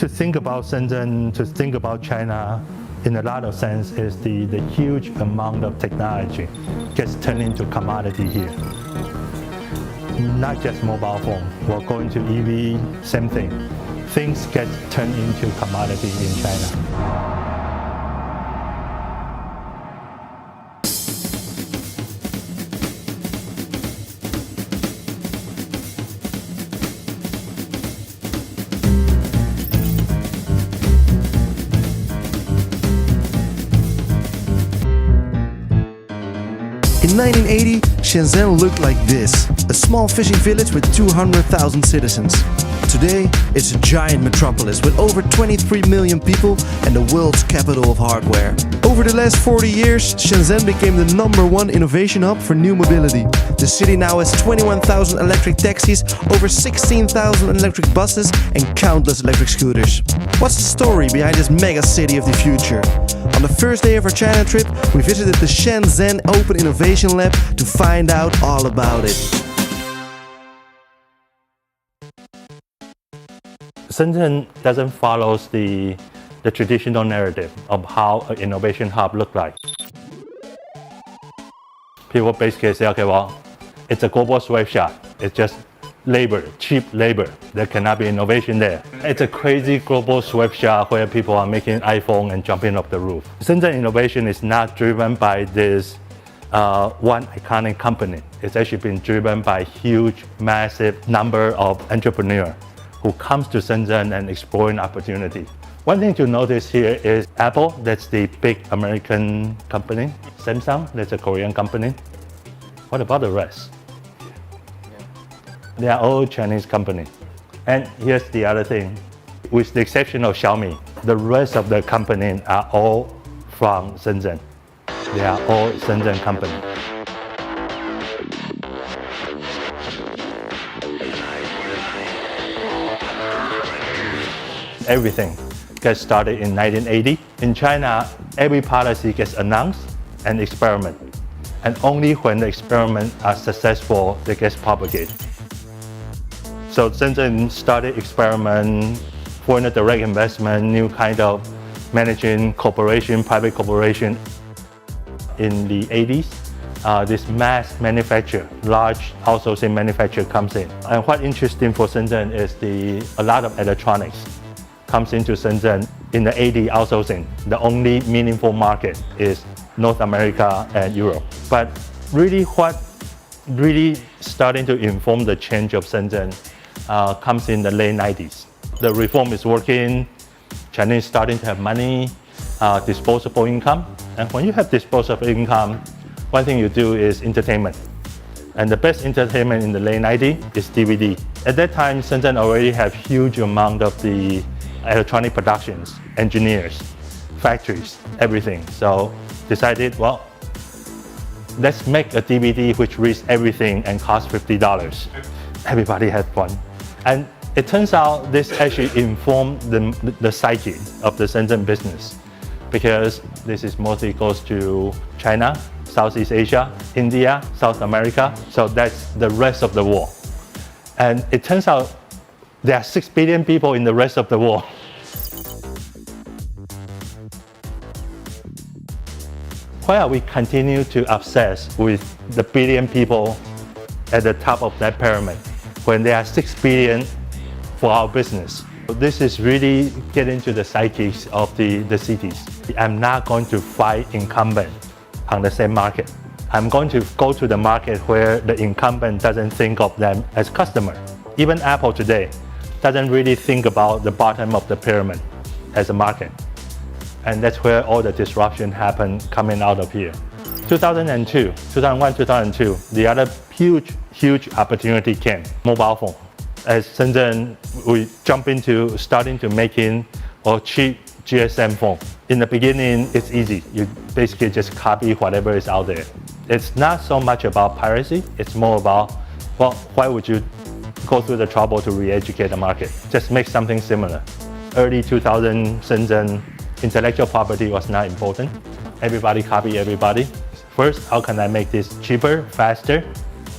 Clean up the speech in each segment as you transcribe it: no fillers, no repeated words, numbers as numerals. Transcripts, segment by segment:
to think about Shenzhen, to think about China, in a lot of sense, is the huge amount of technology gets turned into commodity here. Not just mobile phone, we're going to EV, same thing. Things get turned into commodity in China. In 1980, Shenzhen looked like this, a small fishing village with 200,000 citizens. Today, it's a giant metropolis with over 23 million people and the world's capital of hardware. Over the last 40 years, Shenzhen became the #1 innovation hub for new mobility. The city now has 21,000 electric taxis, over 16,000 electric buses and countless electric scooters. What's the story behind this mega city of the future? On the first day of our China trip, we visited the Shenzhen Open Innovation Lab to find out all about it. Shenzhen doesn't follow the traditional narrative of how an innovation hub looks like. People basically say, okay, well, it's a global sweatshop. It's just labor, cheap labor. There cannot be innovation there. It's a crazy global sweatshop where people are making iPhone and jumping off the roof. Shenzhen innovation is not driven by this one iconic company. It's actually been driven by huge, massive number of entrepreneurs who comes to Shenzhen and exploring opportunity. One thing to notice here is Apple, that's the big American company. Samsung, that's a Korean company. What about the rest? They are all Chinese companies. And here's the other thing. With the exception of Xiaomi, the rest of the companies are all from Shenzhen. They are all Shenzhen companies. Everything gets started in 1980. In China, every policy gets announced and experiment. And only when the experiments are successful, they get propagated. So Shenzhen started experiment, foreign direct investment, new kind of managing corporation, private corporation. In the 80s, this mass manufacture, large outsourcing manufacturer comes in. And what's interesting for Shenzhen is a lot of electronics comes into Shenzhen. In the 80s outsourcing, the only meaningful market is North America and Europe. But really what really starting to inform the change of Shenzhen comes in the late 90s. The reform is working, Chinese starting to have money, disposable income. And when you have disposable income, one thing you do is entertainment. And the best entertainment in the late 90s is DVD. At that time, Shenzhen already have huge amount of the electronic productions, engineers, factories, everything. So decided, well, let's make a DVD which reads everything and costs $50. Everybody had fun. And it turns out this actually informed the psyche of the Shenzhen business, because this is mostly goes to China, Southeast Asia, India, South America. So that's the rest of the world. And it turns out there are 6 billion people in the rest of the world. Why are we continue to obsess with the billion people at the top of that pyramid when there are 6 billion for our business? This is really getting to the psyches of the cities. I'm not going to fight incumbent on the same market. I'm going to go to the market where the incumbent doesn't think of them as customer. Even Apple today doesn't really think about the bottom of the pyramid as a market. And that's where all the disruption happened coming out of here. 2001, 2002, the other huge opportunity came, mobile phone. As Shenzhen, we jump into starting to making cheap GSM phone. In the beginning, it's easy. You basically just copy whatever is out there. It's not so much about piracy. It's more about, well, why would you go through the trouble to re-educate the market? Just make something similar. Early 2000 Shenzhen, intellectual property was not important. Everybody copy everybody. First, how can I make this cheaper, faster?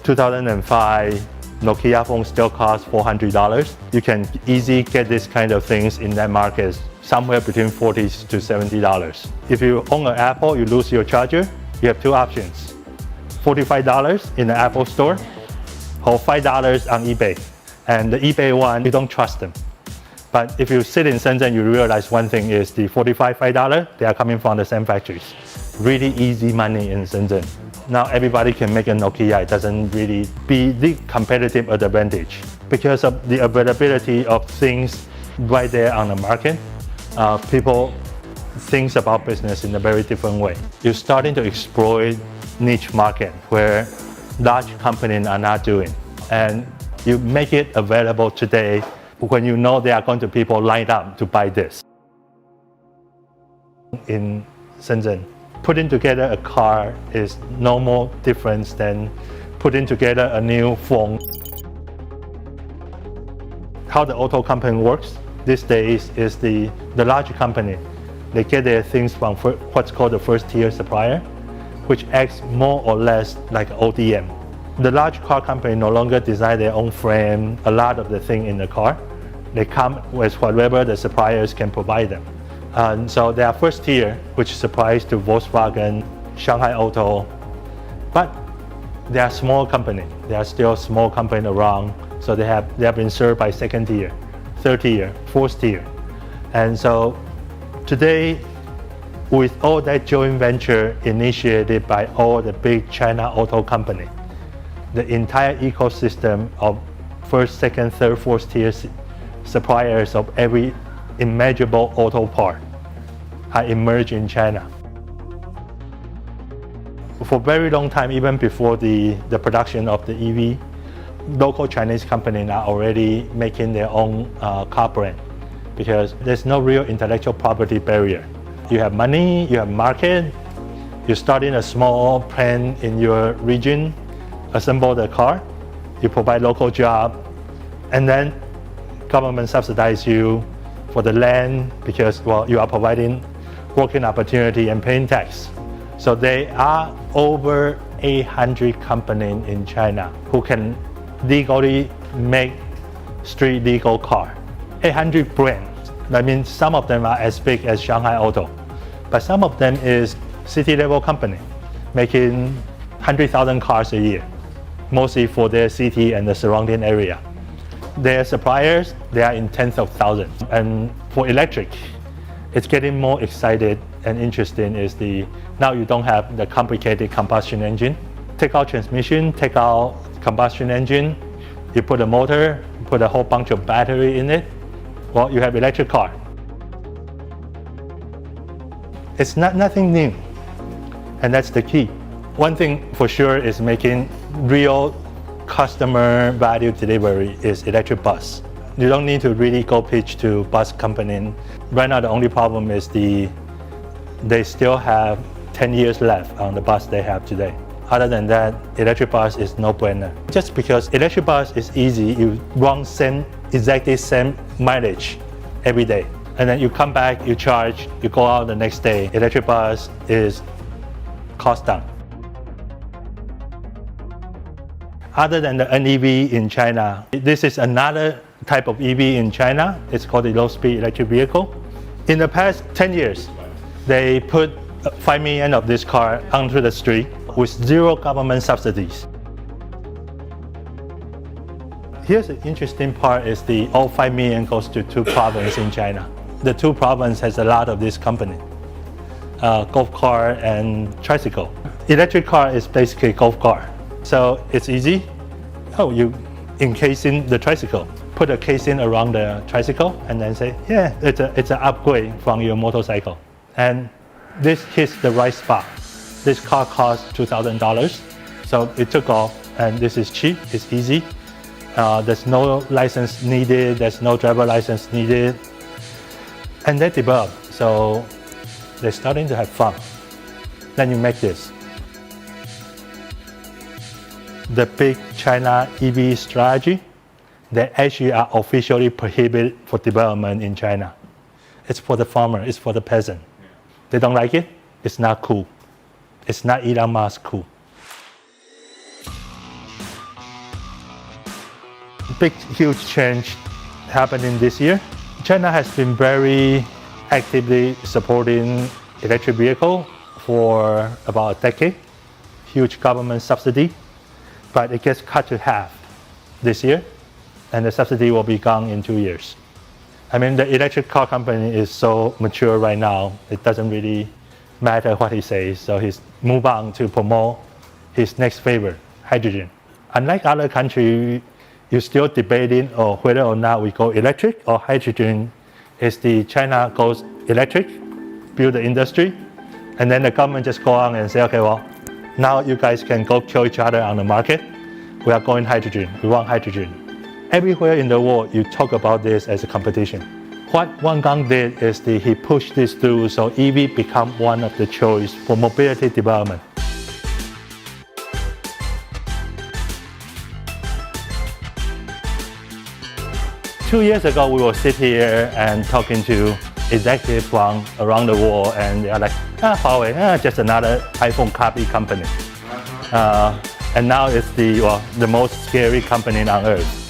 2005, Nokia phone still costs $400. You can easily get this kind of things in that market somewhere between $40 to $70. If you own an Apple, you lose your charger, you have two options. $45 in the Apple store or $5 on eBay. And the eBay one, you don't trust them. But if you sit in Shenzhen, you realize one thing is the $5, they are coming from the same factories. Really easy money in Shenzhen. Now everybody can make a Nokia. It doesn't really be the competitive advantage. Because of the availability of things right there on the market, people think about business in a very different way. You're starting to exploit niche market where large companies are not doing. And you make it available today when you know there are going to be people lined up to buy this. In Shenzhen, putting together a car is no more difference than putting together a new phone. How the auto company works these days is the large company, they get their things from what's called the first tier supplier, which acts more or less like ODM. The large car company no longer design their own frame, a lot of the thing in the car. They come with whatever the suppliers can provide them. And so they are first tier, which supplies to Volkswagen, Shanghai Auto, but they are small company. They are still small company around, so they have been served by second tier, third tier, fourth tier. And so today, with all that joint venture initiated by all the big China auto company, the entire ecosystem of first, second, third, fourth tier suppliers of every imaginable auto part are emerged in China. For a very long time, even before the production of the EV, local Chinese companies are already making their own car brand because there's no real intellectual property barrier. You have money, you have market, you start in a small plant in your region, assemble the car, you provide local job, and then government subsidize you for the land because, well, you are providing working opportunity and paying tax. So there are over 800 companies in China who can legally make street legal car. 800 brands. That means some of them are as big as Shanghai Auto, but some of them is city level company making 100,000 cars a year, mostly for their city and the surrounding area. Their suppliers, they are in tens of thousands. And for electric, it's getting more excited and interesting is now you don't have the complicated combustion engine. Take out transmission, take out combustion engine, you put a motor, put a whole bunch of battery in it, well, you have electric car. It's nothing new, and that's the key. One thing for sure is making real customer value delivery is electric bus. You don't need to really go pitch to bus company. Right now the only problem is they still have 10 years left on the bus they have today. Other than that, electric bus is no-brainer. Just because electric bus is easy, you run exactly same mileage every day. And then you come back, you charge, you go out the next day. Electric bus is cost down. Other than the NEV in China, this is another type of EV in China. It's called the low-speed electric vehicle. In the past 10 years, they put 5 million of this car onto the street with zero government subsidies. Here's the interesting part is all 5 million goes to 2 provinces in China. The 2 provinces has a lot of this company, golf car and tricycle. Electric car is basically golf car. So it's easy. Oh, you encasing the tricycle. Put a casing around the tricycle and then say, yeah, it's an upgrade from your motorcycle. And this hits the right spot. This car costs $2,000. So it took off, and this is cheap, it's easy. There's no license needed, there's no driver license needed. And they develop, so they're starting to have fun. Then you make this. The big China EV strategy, they actually are officially prohibited for development in China. It's for the farmer, it's for the peasant. They don't like it, it's not cool. It's not Elon Musk cool. big, huge change happening this year. China has been very actively supporting electric vehicle for about a decade. Huge government subsidy, but it gets cut to half this year, and the subsidy will be gone in 2 years. I mean, the electric car company is so mature right now, it doesn't really matter what he says, so he's moved on to promote his next favorite, hydrogen. Unlike other countries, you're still debating whether or not we go electric or hydrogen. Is the China goes electric, build the industry, and then the government just go on and say, okay, well, now you guys can go kill each other on the market. We are going hydrogen, we want hydrogen. Everywhere in the world, you talk about this as a competition. What Wang Gang did is he pushed this through so EV become one of the choice for mobility development. Two years ago, we will sit here and talking to executives from around the world, and they are like, Huawei, just another iPhone copy company. And now it's the most scary company on earth.